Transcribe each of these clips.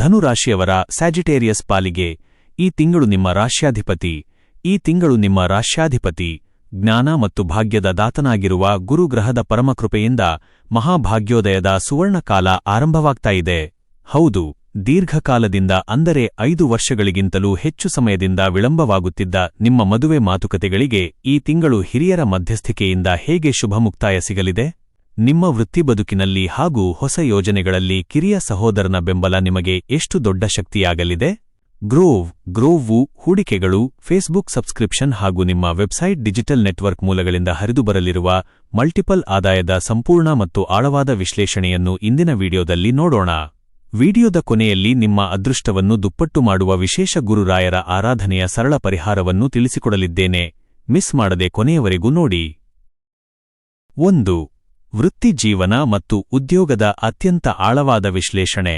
ಧನುರಾಶಿಯವರ ಸ್ಯಾಜಿಟೇರಿಯಸ್ ಪಾಲಿಗೆ ಈ ತಿಂಗಳು ನಿಮ್ಮ ರಾಶ್ಯಾಧಿಪತಿ ಜ್ಞಾನ ಮತ್ತು ಭಾಗ್ಯದ ದಾತನಾಗಿರುವ ಗುರುಗ್ರಹದ ಪರಮಕೃಪೆಯಿಂದ ಮಹಾಭಾಗ್ಯೋದಯದ ಸುವರ್ಣಕಾಲ ಆರಂಭವಾಗ್ತಾ ಇದೆ. ಹೌದು, ದೀರ್ಘಕಾಲದಿಂದ ಅಂದರೆ 5 ವರ್ಷಗಳಿಗಿಂತಲೂ ಹೆಚ್ಚು ಸಮಯದಿಂದ ವಿಳಂಬವಾಗುತ್ತಿದ್ದ ನಿಮ್ಮ ಮದುವೆ ಮಾತುಕತೆಗಳಿಗೆ ಈ ತಿಂಗಳು ಹಿರಿಯರ ಮಧ್ಯಸ್ಥಿಕೆಯಿಂದ ಹೇಗೆ ಶುಭ ಮುಕ್ತಾಯ ಸಿಗಲಿದೆ? ನಿಮ್ಮ ವೃತ್ತಿ ಬದುಕಿನಲ್ಲಿ ಹಾಗೂ ಹೊಸ ಯೋಜನೆಗಳಲ್ಲಿ ಕಿರಿಯ ಸಹೋದರನ ಬೆಂಬಲ ನಿಮಗೆ ಎಷ್ಟು ದೊಡ್ಡ ಶಕ್ತಿಯಾಗಲಿದೆ? ಗ್ರೋವ್ವು ಹೂಡಿಕೆಗಳು, ಫೇಸ್ಬುಕ್ ಸಬ್ಸ್ಕ್ರಿಪ್ಷನ್ ಹಾಗೂ ನಿಮ್ಮ ವೆಬ್ಸೈಟ್ ಡಿಜಿಟಲ್ ನೆಟ್ವರ್ಕ್ ಮೂಲಗಳಿಂದ ಹರಿದುಬರಲಿರುವ ಮಲ್ಟಿಪಲ್ ಆದಾಯದ ಸಂಪೂರ್ಣ ಮತ್ತು ಆಳವಾದ ವಿಶ್ಲೇಷಣೆಯನ್ನು ಇಂದಿನ ವಿಡಿಯೋದಲ್ಲಿ ನೋಡೋಣ. ವಿಡಿಯೋದ ಕೊನೆಯಲ್ಲಿ ನಿಮ್ಮ ಅದೃಷ್ಟವನ್ನು ದುಪ್ಪಟ್ಟು ಮಾಡುವ ವಿಶೇಷ ಗುರುರಾಯರ ಆರಾಧನೆಯ ಸರಳ ಪರಿಹಾರವನ್ನು ತಿಳಿಸಿಕೊಡಲಿದ್ದೇನೆ. ಮಿಸ್ ಮಾಡದೆ ಕೊನೆಯವರೆಗೂ ನೋಡಿ. 1. ವೃತ್ತಿ ಜೀವನ ಮತ್ತು ಉದ್ಯೋಗದ ಅತ್ಯಂತ ಆಳವಾದ ವಿಶ್ಲೇಷಣೆ.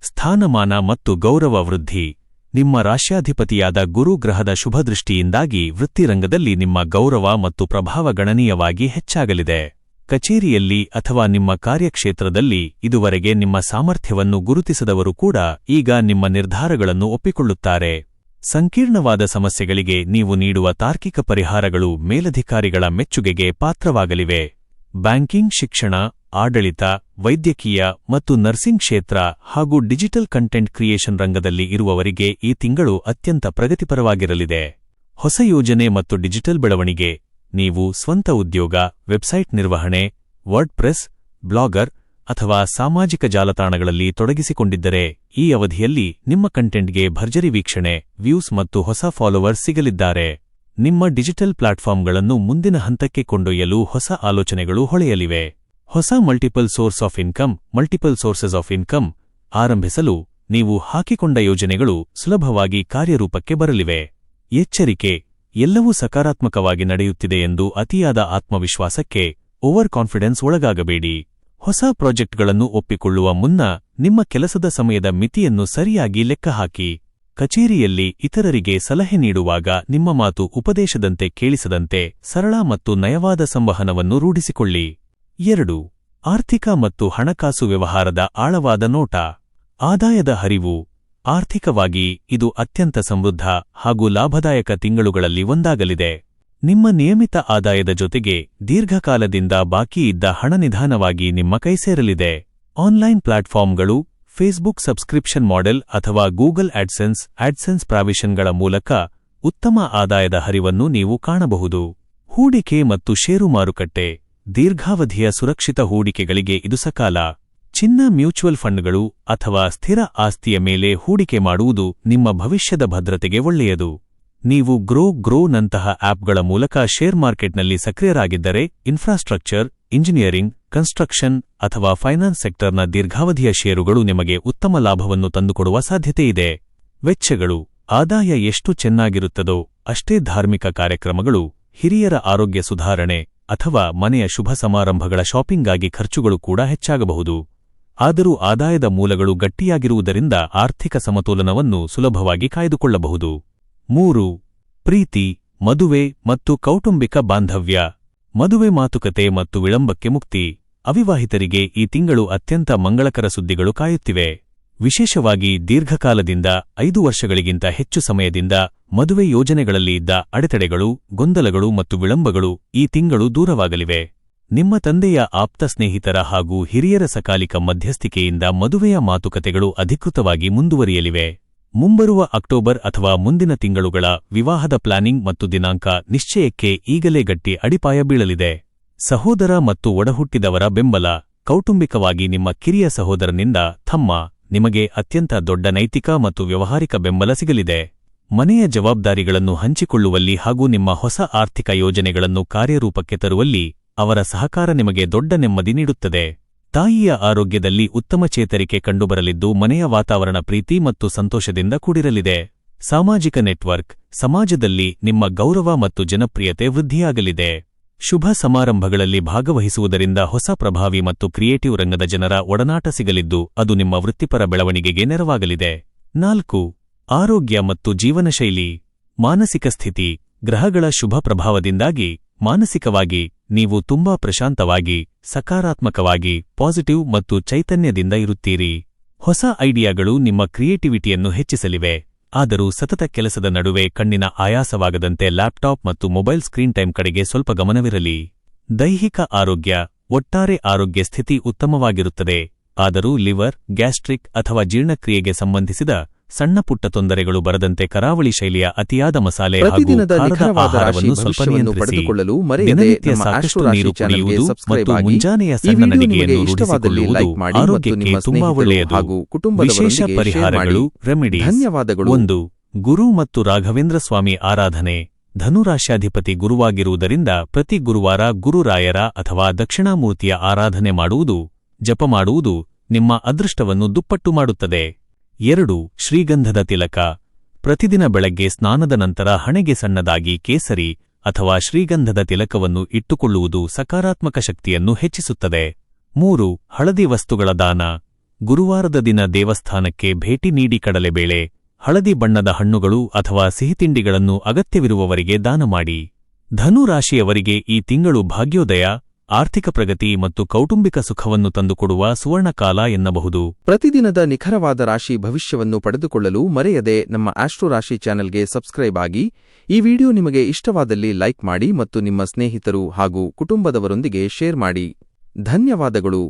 ಸ್ಥಾನಮಾನ ಮತ್ತು ಗೌರವ ವೃದ್ಧಿ. ನಿಮ್ಮ ರಾಶ್ಯಾಧಿಪತಿಯಾದ ಗುರುಗ್ರಹದ ಶುಭದೃಷ್ಟಿಯಿಂದಾಗಿ ವೃತ್ತಿರಂಗದಲ್ಲಿ ನಿಮ್ಮ ಗೌರವ ಮತ್ತು ಪ್ರಭಾವ ಗಣನೀಯವಾಗಿ ಹೆಚ್ಚಾಗಲಿದೆ. ಕಚೇರಿಯಲ್ಲಿ ಅಥವಾ ನಿಮ್ಮ ಕಾರ್ಯಕ್ಷೇತ್ರದಲ್ಲಿ ಇದುವರೆಗೆ ನಿಮ್ಮ ಸಾಮರ್ಥ್ಯವನ್ನು ಗುರುತಿಸದವರು ಕೂಡ ಈಗ ನಿಮ್ಮ ನಿರ್ಧಾರಗಳನ್ನು ಒಪ್ಪಿಕೊಳ್ಳುತ್ತಾರೆ. ಸಂಕೀರ್ಣವಾದ ಸಮಸ್ಯೆಗಳಿಗೆ ನೀವು ನೀಡುವ ತಾರ್ಕಿಕ ಪರಿಹಾರಗಳು ಮೇಲಧಿಕಾರಿಗಳ ಮೆಚ್ಚುಗೆಗೆ ಪಾತ್ರವಾಗಲಿವೆ. ಬ್ಯಾಂಕಿಂಗ್, ಶಿಕ್ಷಣ, ಆಡಳಿತ, ವೈದ್ಯಕೀಯ ಮತ್ತು ನರ್ಸಿಂಗ್ ಕ್ಷೇತ್ರ ಹಾಗೂ ಡಿಜಿಟಲ್ ಕಂಟೆಂಟ್ ಕ್ರಿಯೇಷನ್ ರಂಗದಲ್ಲಿ ಇರುವವರಿಗೆ ಈ ತಿಂಗಳು ಅತ್ಯಂತ ಪ್ರಗತಿಪರವಾಗಿರಲಿದೆ. ಹೊಸ ಯೋಜನೆ ಮತ್ತು ಡಿಜಿಟಲ್ ಬೆಳವಣಿಗೆ. ನೀವು ಸ್ವಂತ ಉದ್ಯೋಗ, ವೆಬ್ಸೈಟ್ ನಿರ್ವಹಣೆ, ವರ್ಡ್ಪ್ರೆಸ್, ಬ್ಲಾಗರ್ ಅಥವಾ ಸಾಮಾಜಿಕ ಜಾಲತಾಣಗಳಲ್ಲಿ ತೊಡಗಿಸಿಕೊಂಡಿದ್ದರೆ ಈ ಅವಧಿಯಲ್ಲಿ ನಿಮ್ಮ ಕಂಟೆಂಟ್ಗೆ ಭರ್ಜರಿ ವೀಕ್ಷಣೆ, ವ್ಯೂಸ್ ಮತ್ತು ಹೊಸ ಫಾಲೋವರ್ಸ್ ಸಿಗಲಿದ್ದಾರೆ. ನಿಮ್ಮ ಡಿಜಿಟಲ್ ಪ್ಲಾಟ್ಫಾರ್ಮ್ಗಳನ್ನು ಮುಂದಿನ ಹಂತಕ್ಕೆ ಕೊಂಡೊಯ್ಯಲು ಹೊಸ ಆಲೋಚನೆಗಳು ಹೊಳೆಯಲಿವೆ. ಹೊಸ ಮಲ್ಟಿಪಲ್ ಸೋರ್ಸಸ್ ಆಫ್ ಇನ್ಕಮ್ ಆರಂಭಿಸಲು ನೀವು ಹಾಕಿಕೊಂಡ ಯೋಜನೆಗಳು ಸುಲಭವಾಗಿ ಕಾರ್ಯರೂಪಕ್ಕೆ ಬರಲಿವೆ. ಎಚ್ಚರಿಕೆ: ಎಲ್ಲವೂ ಸಕಾರಾತ್ಮಕವಾಗಿ ನಡೆಯುತ್ತಿದೆ ಎಂದು ಅತಿಯಾದ ಆತ್ಮವಿಶ್ವಾಸಕ್ಕೆ ಓವರ್ ಕಾನ್ಫಿಡೆನ್ಸ್ ಒಳಗಾಗಬೇಡಿ. ಹೊಸ ಪ್ರಾಜೆಕ್ಟ್ಗಳನ್ನು ಒಪ್ಪಿಕೊಳ್ಳುವ ಮುನ್ನ ನಿಮ್ಮ ಕೆಲಸದ ಸಮಯದ ಮಿತಿಯನ್ನು ಸರಿಯಾಗಿ ಲೆಕ್ಕಹಾಕಿ. ಕಚೇರಿಯಲ್ಲಿ ಇತರರಿಗೆ ಸಲಹೆ ನೀಡುವಾಗ ನಿಮ್ಮ ಮಾತು ಉಪದೇಶದಂತೆ ಕೇಳಿಸದಂತೆ ಸರಳ ಮತ್ತು ನಯವಾದ ಸಂವಹನವನ್ನು ರೂಢಿಸಿಕೊಳ್ಳಿ. 2. ಆರ್ಥಿಕ ಮತ್ತು ಹಣಕಾಸು ವ್ಯವಹಾರದ ಆಳವಾದ ನೋಟ. ಆದಾಯದ ಹರಿವು. ಆರ್ಥಿಕವಾಗಿ ಇದು ಅತ್ಯಂತ ಸಮೃದ್ಧ ಹಾಗೂ ಲಾಭದಾಯಕ ತಿಂಗಳುಗಳಲ್ಲಿ ಒಂದಾಗಲಿದೆ. ನಿಮ್ಮ ನಿಯಮಿತ ಆದಾಯದ ಜೊತೆಗೆ ದೀರ್ಘಕಾಲದಿಂದ ಬಾಕಿಯಿದ್ದ ಹಣ ನಿಧಾನವಾಗಿ ನಿಮ್ಮ ಕೈಸೇರಲಿದೆ. ಆನ್ಲೈನ್ ಪ್ಲಾಟ್ಫಾರ್ಮ್ಗಳು, ಫೇಸ್ಬುಕ್ ಸಬ್ಸ್ಕ್ರಿಪ್ಷನ್ ಮಾಡೆಲ್ ಅಥವಾ ಗೂಗಲ್ ಆಡ್ಸೆನ್ಸ್ ಪ್ರಾವಿಷನ್ಗಳ ಮೂಲಕ ಉತ್ತಮ ಆದಾಯದ ಹರಿವನ್ನು ನೀವು ಕಾಣಬಹುದು. ಹೂಡಿಕೆ ಮತ್ತು ಷೇರು ಮಾರುಕಟ್ಟೆ. ದೀರ್ಘಾವಧಿಯ ಸುರಕ್ಷಿತ ಹೂಡಿಕೆಗಳಿಗೆ ಇದು ಸಕಾಲ. ಚಿನ್ನ, ಮ್ಯೂಚುವಲ್ ಫಂಡ್ಗಳು ಅಥವಾ ಸ್ಥಿರ ಆಸ್ತಿಯ ಮೇಲೆ ಹೂಡಿಕೆ ಮಾಡುವುದು ನಿಮ್ಮ ಭವಿಷ್ಯದ ಭದ್ರತೆಗೆ ಒಳ್ಳೆಯದು. ನೀವು ಗ್ರೋನಂತಹ ಆಪ್ಗಳ ಮೂಲಕ ಶೇರ್ ಮಾರ್ಕೆಟ್ನಲ್ಲಿ ಸಕ್ರಿಯರಾಗಿದ್ದರೆ ಇನ್ಫ್ರಾಸ್ಟ್ರಕ್ಚರ್, ಇಂಜಿನಿಯರಿಂಗ್, ಕನ್ಸ್ಟ್ರಕ್ಷನ್ ಅಥವಾ ಫೈನಾನ್ಸ್ ಸೆಕ್ಟರ್ನ ದೀರ್ಘಾವಧಿಯ ಷೇರುಗಳು ನಿಮಗೆ ಉತ್ತಮ ಲಾಭವನ್ನು ತಂದುಕೊಡುವ ಸಾಧ್ಯತೆಯಿದೆ. ವೆಚ್ಚಗಳು. ಆದಾಯ ಎಷ್ಟು ಚೆನ್ನಾಗಿರುತ್ತದೋ ಅಷ್ಟೇ ಧಾರ್ಮಿಕ ಕಾರ್ಯಕ್ರಮಗಳು, ಹಿರಿಯರ ಆರೋಗ್ಯ ಸುಧಾರಣೆ ಅಥವಾ ಮನೆಯ ಶುಭ ಸಮಾರಂಭಗಳ ಶಾಪಿಂಗ್ಗಾಗಿ ಖರ್ಚುಗಳು ಕೂಡ ಹೆಚ್ಚಾಗಬಹುದು. ಆದರೂ ಆದಾಯದ ಮೂಲಗಳು ಗಟ್ಟಿಯಾಗಿರುವುದರಿಂದ ಆರ್ಥಿಕ ಸಮತೋಲನವನ್ನು ಸುಲಭವಾಗಿ ಕಾಯ್ದುಕೊಳ್ಳಬಹುದು. 3. ಪ್ರೀತಿ, ಮದುವೆ ಮತ್ತು ಕೌಟುಂಬಿಕ ಬಾಂಧವ್ಯ. ಮದುವೆ ಮಾತುಕತೆ ಮತ್ತು ವಿಳಂಬಕ್ಕೆ ಮುಕ್ತಿ. ಅವಿವಾಹಿತರಿಗೆ ಈ ತಿಂಗಳು ಅತ್ಯಂತ ಮಂಗಳಕರ ಸುದ್ದಿಗಳು ಕಾಯುತ್ತಿವೆ. ವಿಶೇಷವಾಗಿ ದೀರ್ಘಕಾಲದಿಂದ 5 ವರ್ಷಗಳಿಗಿಂತ ಹೆಚ್ಚು ಸಮಯದಿಂದ ಮದುವೆ ಯೋಜನೆಗಳಲ್ಲಿ ಇದ್ದ ಅಡೆತಡೆಗಳು, ಗೊಂದಲಗಳು ಮತ್ತು ವಿಳಂಬಗಳು ಈ ತಿಂಗಳು ದೂರವಾಗಲಿವೆ. ನಿಮ್ಮ ತಂದೆಯ ಆಪ್ತ ಸ್ನೇಹಿತರ ಹಾಗೂ ಹಿರಿಯರ ಸಕಾಲಿಕ ಮಧ್ಯಸ್ಥಿಕೆಯಿಂದ ಮದುವೆಯ ಮಾತುಕತೆಗಳು ಅಧಿಕೃತವಾಗಿ ಮುಂದುವರಿಯಲಿವೆ. ಮುಂಬರುವ ಅಕ್ಟೋಬರ್ ಅಥವಾ ಮುಂದಿನ ತಿಂಗಳುಗಳ ವಿವಾಹದ ಪ್ಲಾನಿಂಗ್ ಮತ್ತು ದಿನಾಂಕ ನಿಶ್ಚಯಕ್ಕೆ ಈಗಲೇ ಗಟ್ಟಿ ಅಡಿಪಾಯ ಬೀಳಲಿದೆ. ಸಹೋದರ ಮತ್ತು ಒಡಹುಟ್ಟಿದವರ ಬೆಂಬಲ. ಕೌಟುಂಬಿಕವಾಗಿ ನಿಮ್ಮ ಕಿರಿಯ ಸಹೋದರನಿಂದ ನಿಮಗೆ ಅತ್ಯಂತ ದೊಡ್ಡ ನೈತಿಕ ಮತ್ತು ವ್ಯವಹಾರಿಕ ಬೆಂಬಲ ಸಿಗಲಿದೆ. ಮನೆಯ ಜವಾಬ್ದಾರಿಗಳನ್ನು ಹಂಚಿಕೊಳ್ಳುವಲ್ಲಿ ಹಾಗೂ ನಿಮ್ಮ ಹೊಸ ಆರ್ಥಿಕ ಯೋಜನೆಗಳನ್ನು ಕಾರ್ಯರೂಪಕ್ಕೆ ತರುವಲ್ಲಿ ಅವರ ಸಹಕಾರ ನಿಮಗೆ ದೊಡ್ಡ ನೆಮ್ಮದಿ ನೀಡುತ್ತದೆ. ತಾಯಿಯ ಆರೋಗ್ಯದಲ್ಲಿ ಉತ್ತಮ ಚೇತರಿಕೆ ಕಂಡುಬರಲಿದ್ದು ಮನೆಯ ವಾತಾವರಣ ಪ್ರೀತಿ ಮತ್ತು ಸಂತೋಷದಿಂದ ಕೂಡಿರಲಿದೆ. ಸಾಮಾಜಿಕ ನೆಟ್ವರ್ಕ್. ಸಮಾಜದಲ್ಲಿ ನಿಮ್ಮ ಗೌರವ ಮತ್ತು ಜನಪ್ರಿಯತೆ ವೃದ್ಧಿಯಾಗಲಿದೆ. ಶುಭ ಸಮಾರಂಭಗಳಲ್ಲಿ ಭಾಗವಹಿಸುವುದರಿಂದ ಹೊಸ ಪ್ರಭಾವಿ ಮತ್ತು ಕ್ರಿಯೇಟಿವ್ ರಂಗದ ಜನರ ಒಡನಾಟ ಸಿಗಲಿದ್ದು ಅದು ನಿಮ್ಮ ವೃತ್ತಿಪರ ಬೆಳವಣಿಗೆಗೆ ನೆರವಾಗಲಿದೆ. 4. ಆರೋಗ್ಯ ಮತ್ತು ಜೀವನಶೈಲಿ. ಮಾನಸಿಕ ಸ್ಥಿತಿ. ಗ್ರಹಗಳ ಶುಭ ಪ್ರಭಾವದಿಂದಾಗಿ ಮಾನಸಿಕವಾಗಿ ನೀವು ತುಂಬಾ ಪ್ರಶಾಂತವಾಗಿ, ಸಕಾರಾತ್ಮಕವಾಗಿ, ಪಾಸಿಟಿವ್ ಮತ್ತು ಚೈತನ್ಯದಿಂದ ಇರುತ್ತೀರಿ. ಹೊಸ ಐಡಿಯಾಗಳು ನಿಮ್ಮ ಕ್ರಿಯೇಟಿವಿಟಿಯನ್ನು ಹೆಚ್ಚಿಸಲಿವೆ. ಆದರೂ ಸತತ ಕೆಲಸದ ನಡುವೆ ಕಣ್ಣಿನ ಆಯಾಸವಾಗದಂತೆ ಲ್ಯಾಪ್ಟಾಪ್ ಮತ್ತು ಮೊಬೈಲ್ ಸ್ಕ್ರೀನ್ ಟೈಮ್ ಕಡೆಗೆ ಸ್ವಲ್ಪ ಗಮನವಿರಲಿ. ದೈಹಿಕ ಆರೋಗ್ಯ. ಒಟ್ಟಾರೆ ಆರೋಗ್ಯ ಸ್ಥಿತಿ ಉತ್ತಮವಾಗಿರುತ್ತದೆ. ಆದರೂ ಲಿವರ್, ಗ್ಯಾಸ್ಟ್ರಿಕ್ ಅಥವಾ ಜೀರ್ಣಕ್ರಿಯೆಗೆ ಸಂಬಂಧಿಸಿದ ಸಣ್ಣಪುಟ್ಟ ತೊಂದರೆಗಳು ಬರದಂತೆ ಕರಾವಳಿ ಶೈಲಿಯ ಅತಿಯಾದ ಮಸಾಲೆ ಹಾಗೂ ಖಾರದ ಆಹಾರವನ್ನು ಸ್ವಲ್ಪ ನಿಯಂತ್ರಿಸಿ. ದಿನನಿತ್ಯ ಸಾಕಷ್ಟು ನೀರು ಕುಡಿಯುವುದು ಮತ್ತು ಮುಂಜಾನೆಯ ಸಣ್ಣ ನಡಿಗೆಯನ್ನು ರೂಢಿಸಿಕೊಳ್ಳುವುದು ಆರೋಗ್ಯಕ್ಕೆ ತುಂಬಾ ಒಳ್ಳೆಯದು. ವಿಶೇಷ ಪರಿಹಾರಗಳು, ರೆಮಿಡೀಸ್. 1. ಗುರು ಮತ್ತು ರಾಘವೇಂದ್ರ ಸ್ವಾಮಿ ಆರಾಧನೆ. ಧನುರಾಶ್ಯಾಧಿಪತಿ ಗುರುವಾಗಿರುವುದರಿಂದ ಪ್ರತಿ ಗುರುವಾರ ಗುರುರಾಯರ ಅಥವಾ ದಕ್ಷಿಣಾಮೂರ್ತಿಯ ಆರಾಧನೆ ಮಾಡುವುದು, ಜಪ ಮಾಡುವುದು ನಿಮ್ಮ ಅದೃಷ್ಟವನ್ನು ದುಪ್ಪಟ್ಟು ಮಾಡುತ್ತದೆ. 2. ಶ್ರೀಗಂಧದ ತಿಲಕ. ಪ್ರತಿದಿನ ಬೆಳಗ್ಗೆ ಸ್ನಾನದ ನಂತರ ಹಣೆಗೆ ಸಣ್ಣದಾಗಿ ಕೇಸರಿ ಅಥವಾ ಶ್ರೀಗಂಧದ ತಿಲಕವನ್ನು ಇಟ್ಟುಕೊಳ್ಳುವುದು ಸಕಾರಾತ್ಮಕ ಶಕ್ತಿಯನ್ನು ಹೆಚ್ಚಿಸುತ್ತದೆ. 3. ಹಳದಿ ವಸ್ತುಗಳ ದಾನ. ಗುರುವಾರದ ದಿನ ದೇವಸ್ಥಾನಕ್ಕೆ ಭೇಟಿ ನೀಡಿ ಕಡಲೆಬೇಳೆ, ಹಳದಿ ಬಣ್ಣದ ಹಣ್ಣುಗಳು ಅಥವಾ ಸಿಹಿತಿಂಡಿಗಳನ್ನು ಅಗತ್ಯವಿರುವವರಿಗೆ ದಾನ ಮಾಡಿ. ಧನು ರಾಶಿಯವರಿಗೆ ಈ ತಿಂಗಳು ಭಾಗ್ಯೋದಯ, ಆರ್ಥಿಕ ಪ್ರಗತಿ ಮತ್ತು ಕೌಟುಂಬಿಕ ಸುಖವನ್ನು ತಂದುಕೊಡುವ ಸುವರ್ಣಕಾಲ ಎನ್ನಬಹುದು. ಪ್ರತಿದಿನದ ನಿಖರವಾದ ರಾಶಿ ಭವಿಷ್ಯವನ್ನು ಪಡೆದುಕೊಳ್ಳಲು ಮರೆಯದೆ ನಮ್ಮ ಆಸ್ಟ್ರೋ ರಾಶಿ ಚಾನೆಲ್ಗೆ ಸಬ್ಸ್ಕ್ರೈಬ್ ಆಗಿ. ಈ ವಿಡಿಯೋ ನಿಮಗೆ ಇಷ್ಟವಾದಲ್ಲಿ ಲೈಕ್ ಮಾಡಿ ಮತ್ತು ನಿಮ್ಮ ಸ್ನೇಹಿತರು ಹಾಗೂ ಕುಟುಂಬದವರೊಂದಿಗೆ ಶೇರ್ ಮಾಡಿ. ಧನ್ಯವಾದಗಳು.